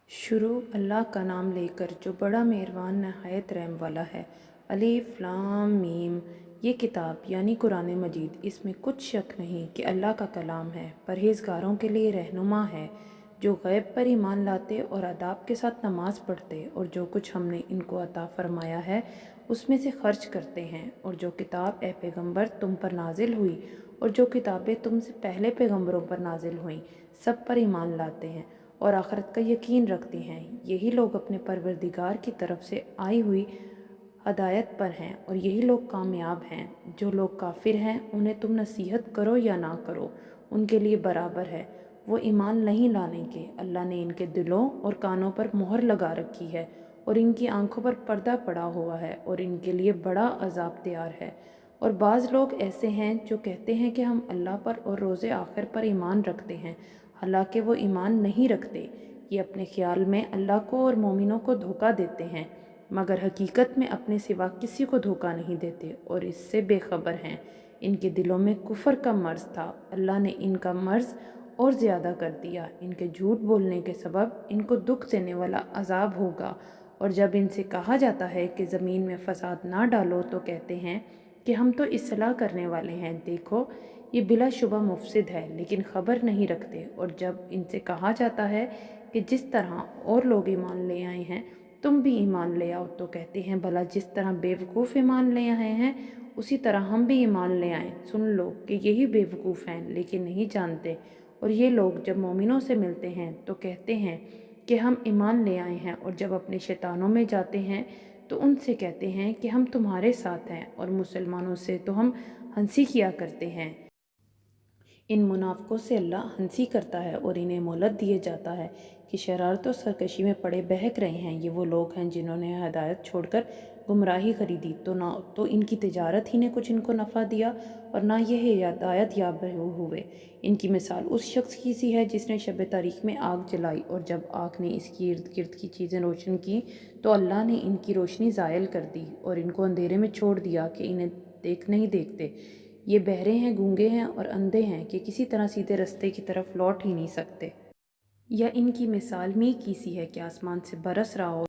शुरू अल्लाह का नाम लेकर जो बड़ा मेहरबान नहायत रहम वाला है। अलिफ लाम मीम। ये किताब यानी कुरान मजीद, इसमें कुछ शक नहीं कि अल्लाह का कलाम है। परहेज़गारों के लिए रहनुमा है, जो गैब पर ईमान लाते और अदाब के साथ नमाज पढ़ते और जो कुछ हमने इनको अता फ़रमाया है उसमें से खर्च करते हैं। और जो किताब ए पैगंबर तुम पर नाजिल हुई और जो किताबें तुमसे पहले पैगंबरों पर नाजिल हुईं, सब पर ईमान लाते हैं और आखिरत का यकीन रखते हैं। यही लोग अपने परवरदिगार की तरफ से आई हुई हदायत पर हैं और यही लोग कामयाब हैं। जो लोग काफिर हैं उन्हें तुम नसीहत करो या ना करो, उनके लिए बराबर है, वो ईमान नहीं लाने के। अल्लाह ने इनके दिलों और कानों पर मोहर लगा रखी है और इनकी आंखों पर पर्दा पड़ा हुआ है और इनके लिए बड़ा अजाब तैयार है। और बाज़ लोग ऐसे हैं जो कहते हैं कि हम अल्लाह पर और रोज़े आखिर पर ईमान रखते हैं, हालांकि वो ईमान नहीं रखते। ये अपने ख्याल में अल्लाह को और मोमिनों को धोखा देते हैं, मगर हकीकत में अपने सिवा किसी को धोखा नहीं देते और इससे बेखबर हैं। इनके दिलों में कुफर का मर्ज़ था, अल्लाह ने इनका मर्ज़ और ज़्यादा कर दिया। इनके झूठ बोलने के सबब इनको दुख देने वाला अजाब होगा। और जब इनसे कहा जाता है कि ज़मीन में फसाद ना डालो तो कहते हैं कि हम तो इस्लाह करने वाले हैं, देखो ये बिलाशुबा मुफसिद है, लेकिन ख़बर नहीं रखते। और जब इनसे कहा जाता है कि जिस तरह और लोग ईमान ले आए हैं तुम भी ईमान ले आओ, तो कहते हैं भला जिस तरह बेवकूफ़ ईमान ले आए हैं उसी तरह हम भी ईमान ले आएँ। सुन लो कि यही बेवकूफ़ हैं लेकिन नहीं जानते। और ये लोग जब मोमिनों से मिलते हैं तो कहते हैं कि हम ईमान ले आए हैं, और जब अपने शैतानों में जाते हैं तो उनसे कहते हैं कि हम तुम्हारे साथ हैं, और मुसलमानों से तो हम हंसी किया करते हैं। इन मुनाफिकों से अल्लाह हंसी करता है और इन्हें मोहलत दिए जाता है कि शरारत और सरकशी में पड़े बहक रहे हैं। ये वो लोग हैं जिन्होंने हदायत छोड़कर गुमराही खरीदी, तो ना तो इनकी तिजारत ही ने कुछ इनको नफ़ा दिया और ना ये हिदायत याब हुए। इनकी मिसाल उस शख्स की सी है जिसने शब तारीख में आग जलाई, और जब आग ने इसकी इर्द गिर्द की चीज़ें रोशन की तो अल्लाह ने इनकी रोशनी ज़ायल कर दी और इनको अंधेरे में छोड़ दिया कि इन्हें नहीं देखते। ये बहरे हैं, गूंगे हैं और अंधे हैं कि किसी तरह सीधे रास्ते की तरफ लौट ही नहीं सकते। या इनकी मिसाल मींह की सी है कि आसमान से बरस रहा हो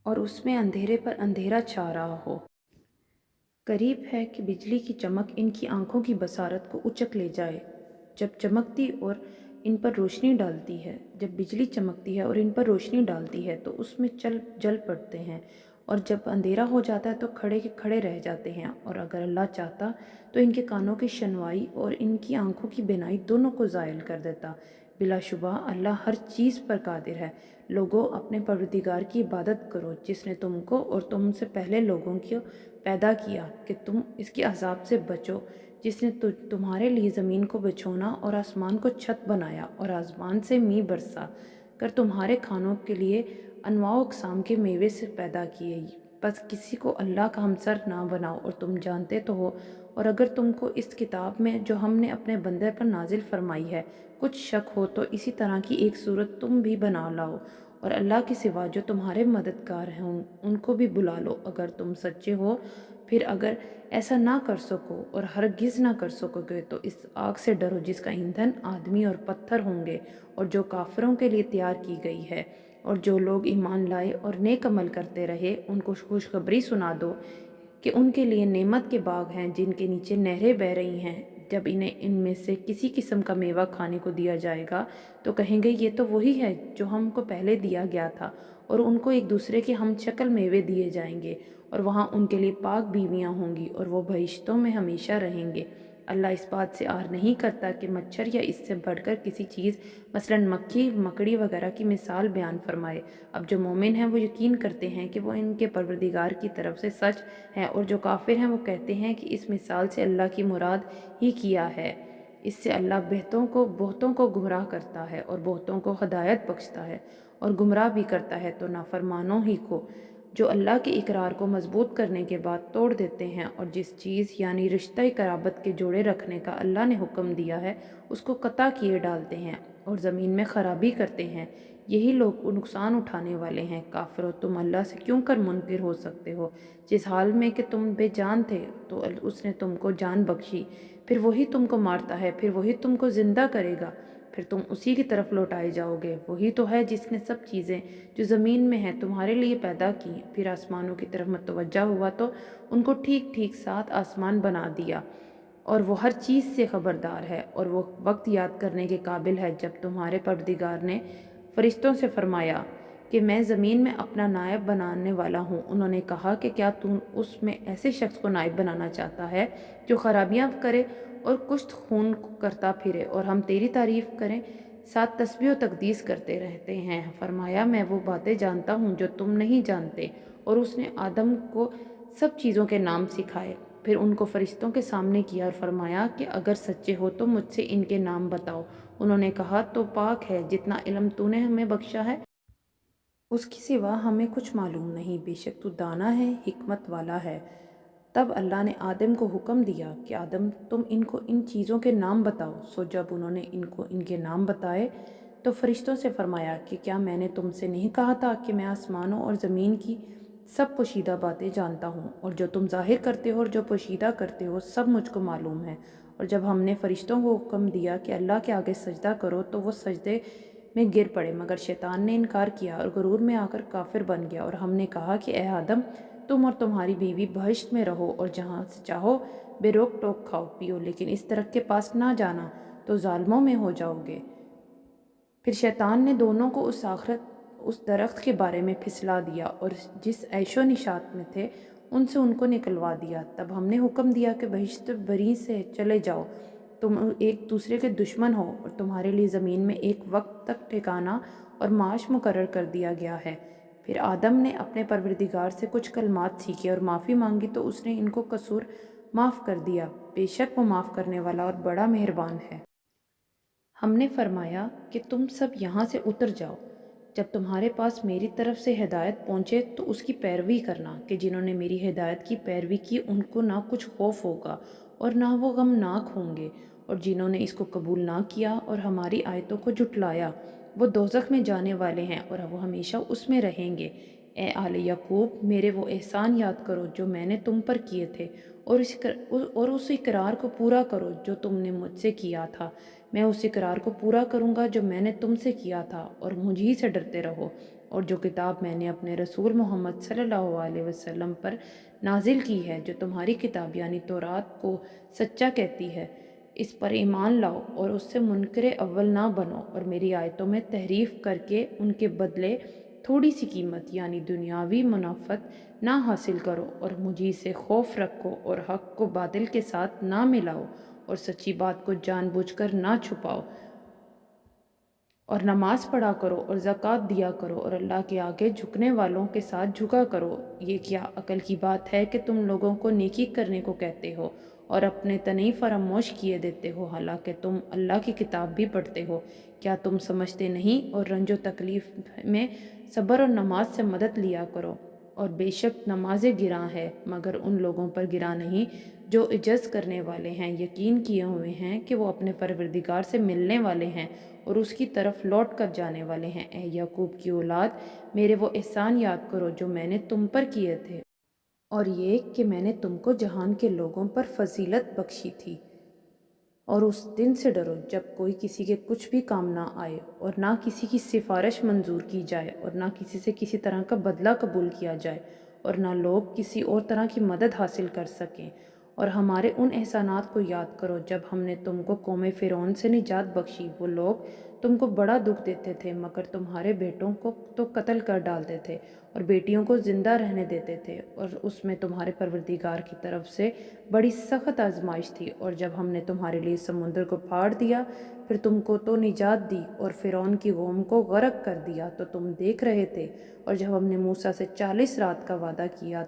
और उसमें अंधेरे पर अंधेरा छा रहा हो। करीब है कि बिजली की चमक इनकी आंखों की बसारत को उचक ले जाए। जब चमकती और इन पर रोशनी डालती है जब बिजली चमकती है और इन पर रोशनी डालती है तो उसमें जल पड़ते हैं, और जब अंधेरा हो जाता है तो खड़े के खड़े रह जाते हैं। और अगर अल्लाह चाहता तो इनके कानों की शनवाई और इनकी आंखों की बिनाई दोनों को ज़ायल कर देता। बिलाशुबा अल्लाह हर चीज़ पर कादिर है। लोगों, अपने परवरदिगार की इबादत करो जिसने तुमको और तुमसे पहले लोगों को पैदा किया कि तुम इसके अजाब से बचो, जिसने तुम्हारे लिए ज़मीन को बिछोना और आसमान को छत बनाया और आसमान से मींह बरसा कर तुम्हारे खानों के लिए अनवाओ अक़साम के मेवे से पैदा किए। बस किसी को अल्लाह का हमसर ना बनाओ, और तुम जानते तो हो। और अगर तुमको इस किताब में जो हमने अपने बंदे पर नाजिल फरमाई है कुछ शक हो तो इसी तरह की एक सूरत तुम भी बना लाओ, और अल्लाह के सिवा जो तुम्हारे मददगार हों उनको भी बुला लो अगर तुम सच्चे हो। फिर अगर ऐसा ना कर सको और हरगिज़ ना कर सकोगे तो इस आग से डरो जिसका ईंधन आदमी और पत्थर होंगे और जो काफिरों के लिए तैयार की गई है। और जो लोग ईमान लाए और नेक अमल करते रहे उनको खुशखबरी सुना दो कि उनके लिए नेमत के बाग हैं जिनके नीचे नहरें बह रही हैं। जब इन्हें इनमें से किसी किस्म का मेवा खाने को दिया जाएगा तो कहेंगे ये तो वही है जो हमको पहले दिया गया था, और उनको एक दूसरे के हम शक्ल मेवे दिए जाएंगे और वहाँ उनके लिए पाक बीवियाँ होंगी और वो बहिश्तों में हमेशा रहेंगे। अल्लाह इस बात से आर नहीं करता कि मच्छर या इससे बढ़कर किसी चीज़ मसलन मक्खी मकड़ी वगैरह की मिसाल बयान फरमाए। अब जो मोमिन हैं वो यकीन करते हैं कि वो इनके परवरदिगार की तरफ से सच है, और जो काफिर हैं वो कहते हैं कि इस मिसाल से अल्लाह की मुराद ही किया है। इससे अल्लाह बहुतों को गुमराह करता है और बहुतों को हदायत बख्शता है, और गुमराह भी करता है तो नाफरमानों ही को, जो अल्लाह के इकरार को मजबूत करने के बाद तोड़ देते हैं और जिस चीज़ यानी रिश्ता कराबत के जोड़े रखने का अल्लाह ने हुक्म दिया है उसको कता किए डालते हैं और ज़मीन में खराबी करते हैं। यही लोग नुकसान उठाने वाले हैं। काफिरों, तुम अल्लाह से क्यों कर मुनकिर हो सकते हो? जिस हाल में कि तुम बेजान थे तो उसने तुमको जान बख्शी, फिर वही तुमको मारता है, फिर वही तुमको ज़िंदा करेगा, پھر تم اسی کی طرف لوٹائے جاؤ گے۔ وہی تو ہے جس نے سب چیزیں جو زمین میں ہیں تمہارے لیے پیدا کی۔ پھر آسمانوں کی طرف متوجہ ہوا تو ان کو ٹھیک ٹھیک 7 آسمان بنا دیا، اور وہ ہر چیز سے خبردار ہے، اور وہ وقت یاد کرنے کے قابل ہے جب تمہارے پروردگار نے فرشتوں سے فرمایا کہ میں زمین میں اپنا نائب بنانے والا ہوں۔ انہوں نے کہا کہ کیا تم اس میں ایسے شخص کو نائب بنانا چاہتا ہے جو خرابیاں کرے اور کشت خون کرتا پھرے، اور ہم تیری تعریف کریں، ساتھ تسبیح و تقدیس کرتے رہتے ہیں۔ فرمایا میں وہ باتیں جانتا ہوں جو تم نہیں جانتے، اور اس نے آدم کو سب چیزوں کے نام سکھائے۔ پھر ان کو فرشتوں کے سامنے کیا اور فرمایا کہ اگر سچے ہو تو مجھ سے ان کے نام بتاؤ۔ انہوں نے کہا تو پاک ہے جتنا علم تو نے ہمیں بخشا ہے، اس کی سوا ہمیں کچھ معلوم نہیں، بے شک تو دانا ہے، حکمت والا ہے۔ تب اللہ نے آدم کو حکم دیا کہ آدم تم ان کو ان چیزوں کے نام بتاؤ۔ سو جب انہوں نے ان کو ان کے نام بتائے تو فرشتوں سے فرمایا کہ کیا میں نے تم سے نہیں کہا تھا کہ میں آسمانوں اور زمین کی سب پوشیدہ باتیں جانتا ہوں، اور جو تم ظاہر کرتے ہو اور جو پوشیدہ کرتے ہو سب مجھ کو معلوم ہے۔ اور جب ہم نے فرشتوں کو حکم دیا کہ اللہ کے آگے سجدہ کرو تو وہ سجدے میں گر پڑے، مگر شیطان نے انکار کیا اور غرور میں آ کر کافر بن گیا۔ اور ہم نے کہا کہ اے آدم تم اور تمہاری بیوی بہشت میں رہو اور جہاں سے چاہو بے روک ٹوک کھاؤ پیو، لیکن اس درخت کے پاس نہ جانا تو ظالموں میں ہو جاؤ گے۔ پھر شیطان نے دونوں کو اس درخت کے بارے میں پھسلا دیا اور جس عیش و نشاط میں تھے ان سے ان کو نکلوا دیا۔ تب ہم نے حکم دیا کہ بہشت بری سے چلے جاؤ، تم ایک دوسرے کے دشمن ہو، اور تمہارے لیے زمین میں ایک وقت تک ٹھکانہ اور معاش مقرر کر دیا گیا ہے۔ پھر آدم نے اپنے پروردگار سے کچھ کلمات سیکھے اور معافی مانگی تو اس نے ان کو قصور معاف کر دیا۔ بے شک وہ معاف کرنے والا اور بڑا مہربان ہے۔ ہم نے فرمایا کہ تم سب یہاں سے اتر جاؤ، جب تمہارے پاس میری طرف سے ہدایت پہنچے تو اس کی پیروی کرنا، کہ جنہوں نے میری ہدایت کی پیروی کی ان کو نہ کچھ خوف ہوگا اور نہ وہ غمناک ہوں گے، اور جنہوں نے اس کو قبول نہ کیا اور ہماری آیتوں کو جھٹلایا وہ دوزخ میں جانے والے ہیں اور وہ ہمیشہ اس میں رہیں گے۔ اے آل یعقوب میرے وہ احسان یاد کرو جو میں نے تم پر کیے تھے، اور اس اقرار کو پورا کرو جو تم نے مجھ سے کیا تھا۔ میں اس اقرار کو پورا کروں گا جو میں نے تم سے کیا تھا، اور مجھ ہی سے ڈرتے رہو۔ اور جو کتاب میں نے اپنے رسول محمد صلی اللہ علیہ وسلم پر نازل کی ہے، جو تمہاری کتاب یعنی تورات کو سچا کہتی ہے، اس پر ایمان لاؤ اور اس سے منکر اول نہ بنو، اور میری آیتوں میں تحریف کر کے ان کے بدلے تھوڑی سی قیمت یعنی دنیاوی منافعت نہ حاصل کرو، اور مجھے سے خوف رکھو اور حق کو باطل کے ساتھ نہ ملاؤ، اور سچی بات کو جان بوجھ کر نہ چھپاؤ، اور نماز پڑھا کرو اور زکوٰۃ دیا کرو، اور اللہ کے آگے جھکنے والوں کے ساتھ جھکا کرو۔ یہ کیا عقل کی بات ہے کہ تم لوگوں کو نیکی کرنے کو کہتے ہو اور اپنے تنہی فراموش کیے دیتے ہو، حالانکہ تم اللہ کی کتاب بھی پڑھتے ہو۔ کیا تم سمجھتے نہیں؟ اور رنج و تکلیف میں صبر اور نماز سے مدد لیا کرو، اور بے شک نمازیں گراں ہے مگر ان لوگوں پر گراں نہیں جو عجز کرنے والے ہیں، یقین کیے ہوئے ہیں کہ وہ اپنے پروردگار سے ملنے والے ہیں اور اس کی طرف لوٹ کر جانے والے ہیں۔ اے یعقوب کی اولاد میرے وہ احسان یاد کرو جو میں نے تم پر کیے تھے، اور یہ کہ میں نے تم کو جہان کے لوگوں پر فضیلت بخشی تھی۔ اور اس دن سے ڈرو جب کوئی کسی کے کچھ بھی کام نہ آئے، اور نہ کسی کی سفارش منظور کی جائے، اور نہ کسی سے کسی طرح کا بدلہ قبول کیا جائے، اور نہ لوگ کسی اور طرح کی مدد حاصل کر سکیں۔ اور ہمارے ان احسانات کو یاد کرو جب ہم نے تم کو قوم فرعون سے نجات بخشی۔ وہ لوگ تم کو بڑا دکھ دیتے تھے مگر تمہارے بیٹوں کو تو قتل کر ڈالتے تھے اور بیٹیوں کو زندہ رہنے دیتے تھے، اور اس میں تمہارے پروردگار کی طرف سے بڑی سخت آزمائش تھی۔ اور جب ہم نے تمہارے لیے سمندر کو پھاڑ دیا پھر تم کو تو نجات دی اور فرعون کی قوم کو غرق کر دیا تو تم دیکھ رہے تھے۔ اور جب ہم نے موسیٰ سے 40 رات کا وعدہ کیا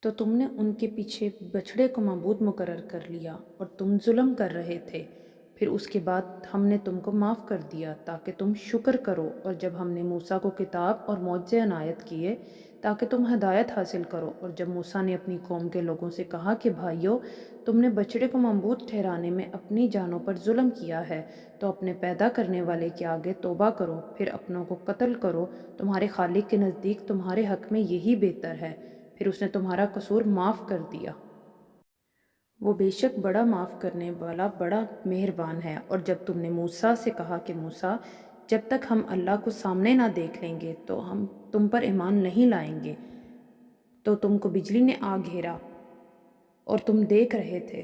تو تم نے ان کے پیچھے بچھڑے کو معبود مقرر کر لیا اور تم ظلم کر رہے تھے۔ پھر اس کے بعد ہم نے تم کو معاف کر دیا تاکہ تم شکر کرو، اور جب ہم نے موسیٰ کو کتاب اور معجزے عنایت کیے تاکہ تم ہدایت حاصل کرو، اور جب موسیٰ نے اپنی قوم کے لوگوں سے کہا کہ بھائیو تم نے بچڑے کو معبود ٹھہرانے میں اپنی جانوں پر ظلم کیا ہے تو اپنے پیدا کرنے والے کے آگے توبہ کرو، پھر اپنوں کو قتل کرو، تمہارے خالق کے نزدیک تمہارے حق میں یہی بہتر ہے، پھر اس نے تمہارا قصور معاف کر دیا۔ وہ بے شک بڑا معاف کرنے والا بڑا مہربان ہے۔ اور جب تم نے موسیٰ سے کہا کہ موسیٰ، جب تک ہم اللہ کو سامنے نہ دیکھ لیں گے تو ہم تم پر ایمان نہیں لائیں گے، تو تم کو بجلی نے آ گھیرا اور تم دیکھ رہے تھے